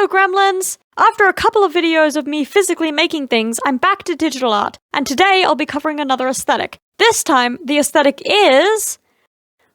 Hello, Gremlins! After a couple of videos of me physically making things, I'm back to digital art, and today I'll be covering another aesthetic. This time, the aesthetic is...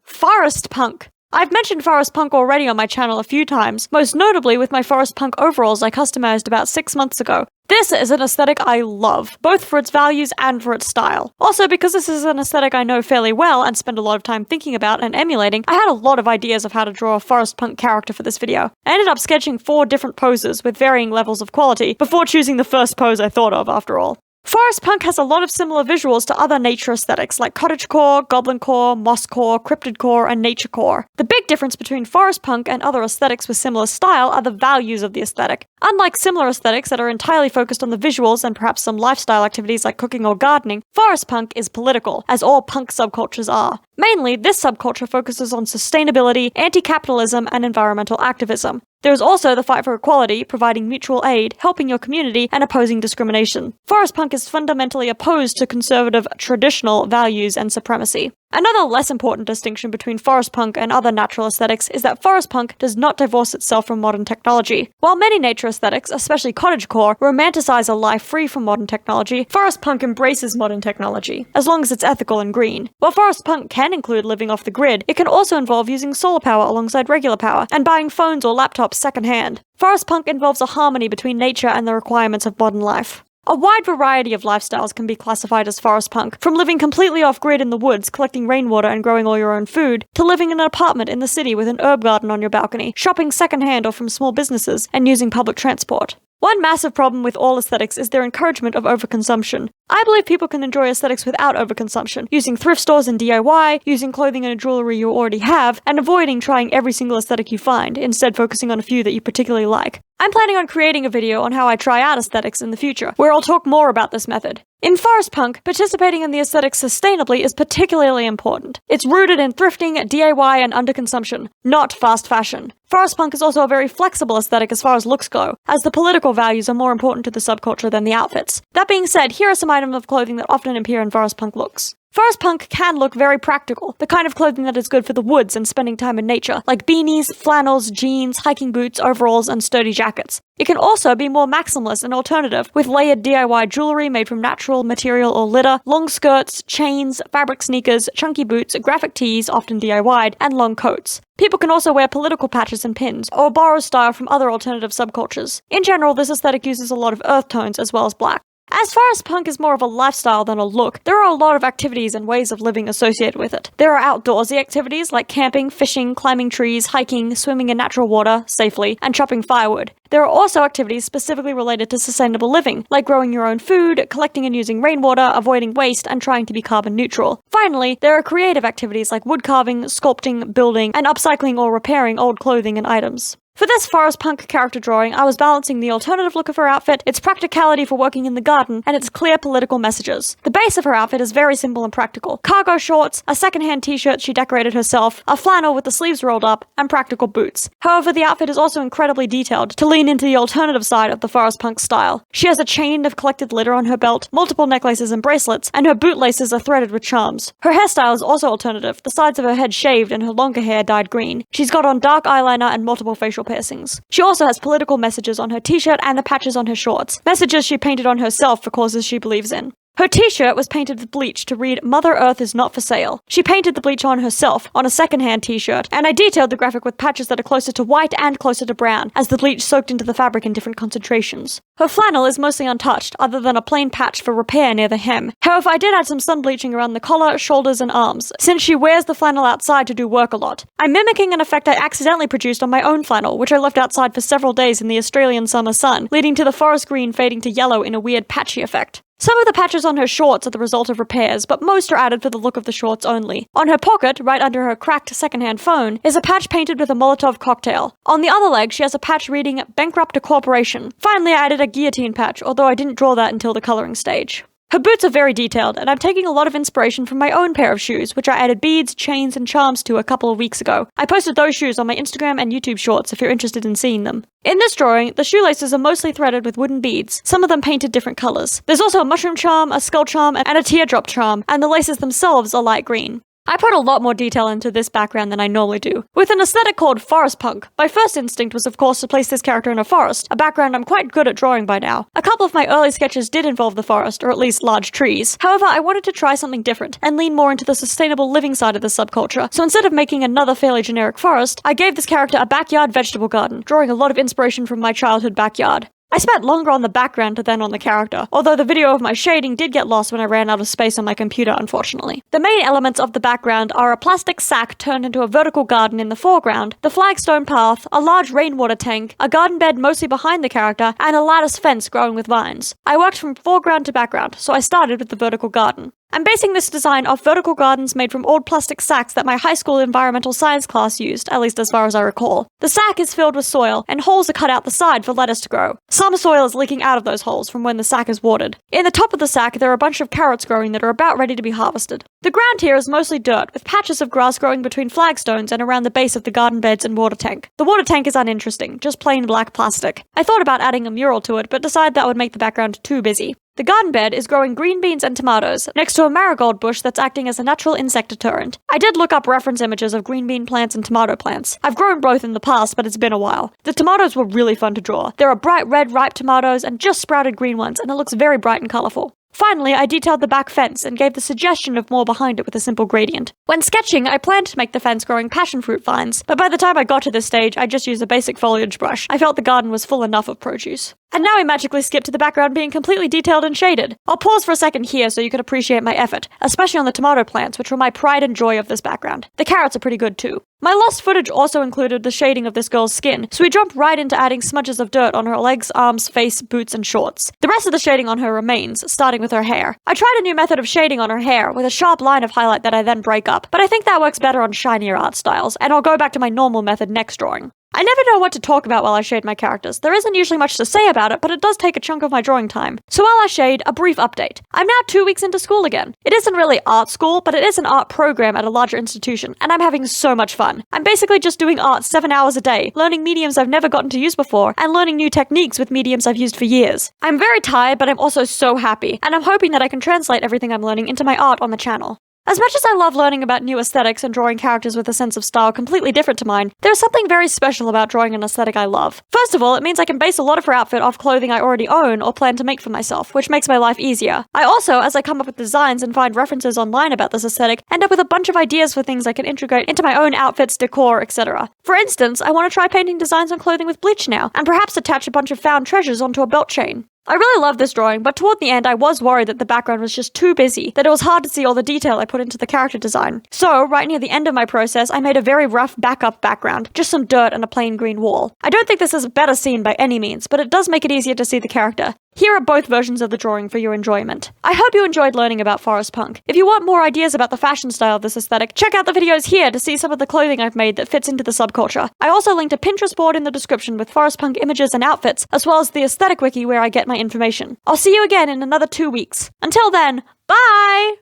forest punk. I've mentioned forest punk already on my channel a few times, most notably with my forest punk overalls I customized about 6 months ago. This is an aesthetic I love, both for its values and for its style. Also, because this is an aesthetic I know fairly well and spend a lot of time thinking about and emulating, I had a lot of ideas of how to draw a forest punk character for this video. I ended up sketching 4 different poses with varying levels of quality before choosing the first pose I thought of, after all. Forest punk has a lot of similar visuals to other nature aesthetics like cottagecore, goblincore, mosscore, cryptidcore, and naturecore. The big difference between forest punk and other aesthetics with similar style are the values of the aesthetic. Unlike similar aesthetics that are entirely focused on the visuals and perhaps some lifestyle activities like cooking or gardening, forest punk is political, as all punk subcultures are. Mainly, this subculture focuses on sustainability, anti-capitalism, and environmental activism. There is also the fight for equality, providing mutual aid, helping your community, and opposing discrimination. Forest punk is fundamentally opposed to conservative, traditional values and supremacy. Another less important distinction between forest punk and other natural aesthetics is that forest punk does not divorce itself from modern technology. While many nature aesthetics, especially cottagecore, romanticize a life free from modern technology, forest punk embraces modern technology, as long as it's ethical and green. While forest punk can include living off the grid, it can also involve using solar power alongside regular power, and buying phones or laptops secondhand. Forest punk involves a harmony between nature and the requirements of modern life. A wide variety of lifestyles can be classified as forest punk, from living completely off-grid in the woods, collecting rainwater and growing all your own food, to living in an apartment in the city with an herb garden on your balcony, shopping secondhand or from small businesses, and using public transport. One massive problem with all aesthetics is their encouragement of overconsumption. I believe people can enjoy aesthetics without overconsumption, using thrift stores and DIY, using clothing and jewelry you already have, and avoiding trying every single aesthetic you find, instead focusing on a few that you particularly like. I'm planning on creating a video on how I try out aesthetics in the future, where I'll talk more about this method. In forest punk, participating in the aesthetics sustainably is particularly important. It's rooted in thrifting, DIY, and underconsumption, not fast fashion. Forest punk is also a very flexible aesthetic as far as looks go, as the political values are more important to the subculture than the outfits. That being said, here are some items of clothing that often appear in forest punk looks. Forest punk can look very practical, the kind of clothing that is good for the woods and spending time in nature, like beanies, flannels, jeans, hiking boots, overalls, and sturdy jackets. It can also be more maximalist and alternative, with layered DIY jewelry made from natural material or litter, long skirts, chains, fabric sneakers, chunky boots, graphic tees, often DIY'd, and long coats. People can also wear political patches and pins, or borrow style from other alternative subcultures. In general, this aesthetic uses a lot of earth tones as well as black. As forest punk is more of a lifestyle than a look, there are a lot of activities and ways of living associated with it. There are outdoorsy activities like camping, fishing, climbing trees, hiking, swimming in natural water safely, and chopping firewood. There are also activities specifically related to sustainable living, like growing your own food, collecting and using rainwater, avoiding waste, and trying to be carbon neutral. Finally, there are creative activities like wood carving, sculpting, building, and upcycling or repairing old clothing and items. For this forest punk character drawing, I was balancing the alternative look of her outfit, its practicality for working in the garden, and its clear political messages. The base of her outfit is very simple and practical. Cargo shorts, a secondhand t-shirt she decorated herself, a flannel with the sleeves rolled up, and practical boots. However, the outfit is also incredibly detailed to lean into the alternative side of the forest punk style. She has a chain of collected litter on her belt, multiple necklaces and bracelets, and her bootlaces are threaded with charms. Her hairstyle is also alternative, the sides of her head shaved and her longer hair dyed green. She's got on dark eyeliner and multiple facial piercings. She also has political messages on her t-shirt and the patches on her shorts, messages she painted on herself for causes she believes in. Her t-shirt was painted with bleach to read, "Mother Earth is not for sale." She painted the bleach on herself on a secondhand t-shirt, and I detailed the graphic with patches that are closer to white and closer to brown, as the bleach soaked into the fabric in different concentrations. Her flannel is mostly untouched, other than a plain patch for repair near the hem. However, I did add some sun bleaching around the collar, shoulders, and arms, since she wears the flannel outside to do work a lot. I'm mimicking an effect I accidentally produced on my own flannel, which I left outside for several days in the Australian summer sun, leading to the forest green fading to yellow in a weird patchy effect. Some of the patches on her shorts are the result of repairs, but most are added for the look of the shorts only. On her pocket, right under her cracked secondhand phone, is a patch painted with a Molotov cocktail. On the other leg, she has a patch reading, "Bankrupt a corporation." Finally, I added a guillotine patch, although I didn't draw that until the coloring stage. Her boots are very detailed, and I'm taking a lot of inspiration from my own pair of shoes, which I added beads, chains, and charms to a couple of weeks ago. I posted those shoes on my Instagram and YouTube shorts if you're interested in seeing them. In this drawing, the shoelaces are mostly threaded with wooden beads, some of them painted different colors. There's also a mushroom charm, a skull charm, and a teardrop charm, and the laces themselves are light green. I put a lot more detail into this background than I normally do. With an aesthetic called forest punk, my first instinct was of course to place this character in a forest, a background I'm quite good at drawing by now. A couple of my early sketches did involve the forest, or at least large trees. However, I wanted to try something different, and lean more into the sustainable living side of the subculture, so instead of making another fairly generic forest, I gave this character a backyard vegetable garden, drawing a lot of inspiration from my childhood backyard. I spent longer on the background than on the character, although the video of my shading did get lost when I ran out of space on my computer, unfortunately. The main elements of the background are a plastic sack turned into a vertical garden in the foreground, the flagstone path, a large rainwater tank, a garden bed mostly behind the character, and a lattice fence growing with vines. I worked from foreground to background, so I started with the vertical garden. I'm basing this design off vertical gardens made from old plastic sacks that my high school environmental science class used, at least as far as I recall. The sack is filled with soil, and holes are cut out the side for lettuce to grow. Some soil is leaking out of those holes from when the sack is watered. In the top of the sack, there are a bunch of carrots growing that are about ready to be harvested. The ground here is mostly dirt, with patches of grass growing between flagstones and around the base of the garden beds and water tank. The water tank is uninteresting, just plain black plastic. I thought about adding a mural to it, but decided that would make the background too busy. The garden bed is growing green beans and tomatoes, next to a marigold bush that's acting as a natural insect deterrent. I did look up reference images of green bean plants and tomato plants. I've grown both in the past, but it's been a while. The tomatoes were really fun to draw. There are bright red ripe tomatoes and just sprouted green ones, and it looks very bright and colourful. Finally, I detailed the back fence and gave the suggestion of more behind it with a simple gradient. When sketching, I planned to make the fence growing passion fruit vines, but by the time I got to this stage, I just used a basic foliage brush. I felt the garden was full enough of produce. And now we magically skip to the background being completely detailed and shaded. I'll pause for a second here so you can appreciate my effort, especially on the tomato plants, which were my pride and joy of this background. The carrots are pretty good too. My lost footage also included the shading of this girl's skin, so we jumped right into adding smudges of dirt on her legs, arms, face, boots, and shorts. The rest of the shading on her remains, starting with her hair. I tried a new method of shading on her hair, with a sharp line of highlight that I then break up, but I think that works better on shinier art styles, and I'll go back to my normal method next drawing. I never know what to talk about while I shade my characters. There isn't usually much to say about it, but it does take a chunk of my drawing time. So while I shade, a brief update. I'm now 2 weeks into school again. It isn't really art school, but it is an art program at a larger institution, and I'm having so much fun. I'm basically just doing art 7 hours a day, learning mediums I've never gotten to use before, and learning new techniques with mediums I've used for years. I'm very tired, but I'm also so happy, and I'm hoping that I can translate everything I'm learning into my art on the channel. As much as I love learning about new aesthetics and drawing characters with a sense of style completely different to mine, there's something very special about drawing an aesthetic I love. First of all, it means I can base a lot of her outfit off clothing I already own or plan to make for myself, which makes my life easier. I also, as I come up with designs and find references online about this aesthetic, end up with a bunch of ideas for things I can integrate into my own outfits, decor, etc. For instance, I want to try painting designs on clothing with bleach now, and perhaps attach a bunch of found treasures onto a belt chain. I really love this drawing, but toward the end I was worried that the background was just too busy, that it was hard to see all the detail I put into the character design. So, right near the end of my process, I made a very rough backup background, just some dirt and a plain green wall. I don't think this is a better scene by any means, but it does make it easier to see the character. Here are both versions of the drawing for your enjoyment. I hope you enjoyed learning about forest punk. If you want more ideas about the fashion style of this aesthetic, check out the videos here to see some of the clothing I've made that fits into the subculture. I also linked a Pinterest board in the description with forest punk images and outfits, as well as the aesthetic wiki where I get my information. I'll see you again in another 2 weeks. Until then, bye!